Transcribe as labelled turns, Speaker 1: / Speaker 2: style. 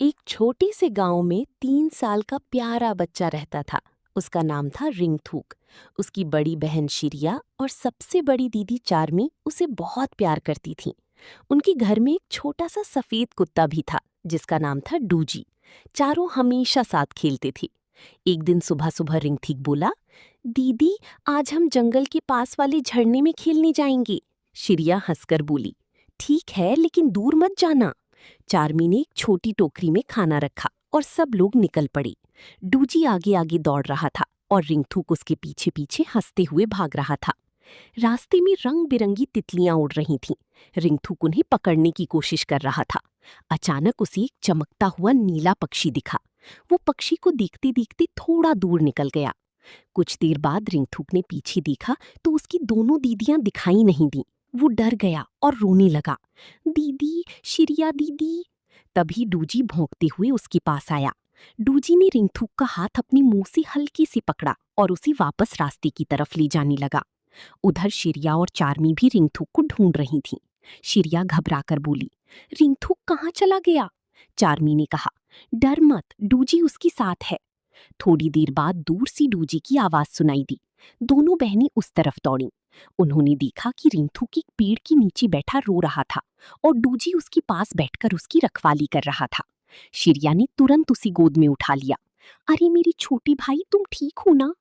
Speaker 1: एक छोटे से गांव में 3 साल का प्यारा बच्चा रहता था। उसका नाम था रिंगथूक। उसकी बड़ी बहन शिरिया और सबसे बड़ी दीदी चार्मी उसे बहुत प्यार करती थीं। उनके घर में एक छोटा सा सफेद कुत्ता भी था जिसका नाम था डूजी। चारों हमेशा साथ खेलते थे। एक दिन सुबह सुबह रिंगथीक बोला, दीदी, आज हम जंगल के पास वाले झरने में खेलने जाएंगे। शिरिया हंसकर बोली, ठीक है, लेकिन दूर मत जाना। चार्मी ने एक छोटी टोकरी में खाना रखा और सब लोग निकल पड़े। डूजी आगे आगे दौड़ रहा था और रिंगथूक उसके पीछे पीछे हंसते हुए भाग रहा था। रास्ते में रंग बिरंगी तितलियां उड़ रही थीं। रिंगथूक उन्हें पकड़ने की कोशिश कर रहा था। अचानक उसे एक चमकता हुआ नीला पक्षी दिखा। वो पक्षी को देखते देखते थोड़ा दूर निकल गया। कुछ देर बाद रिंगथूक ने पीछे देखा तो उसकी दोनों दीदियां दिखाई नहीं दी। वो डर गया और रोने लगा, दीदी, शिरिया दीदी। तभी डूजी भौंकते हुए उसके पास आया। डूजी ने रिंगथूक का हाथ अपने मुंह से हल्के से पकड़ा और उसे वापस रास्ते की तरफ ले जाने लगा। उधर शिरिया और चार्मी भी रिंगथूक को ढूंढ रही थीं। शिरिया घबराकर बोली, रिंगथूक कहाँ चला गया? चार्मी ने कहा, डर मत, डूजी उसके साथ है। थोड़ी देर बाद दूर से डूजी की आवाज सुनाई दी। दोनों बहनें उस तरफ दौड़ीं। उन्होंने देखा कि रिंगथूक एक पेड़ के नीचे बैठा रो रहा था और डूजी उसके पास बैठकर उसकी रखवाली कर रहा था। शिरिया ने तुरंत उसे गोद में उठा लिया। अरे मेरी छोटी भाई, तुम ठीक हो ना?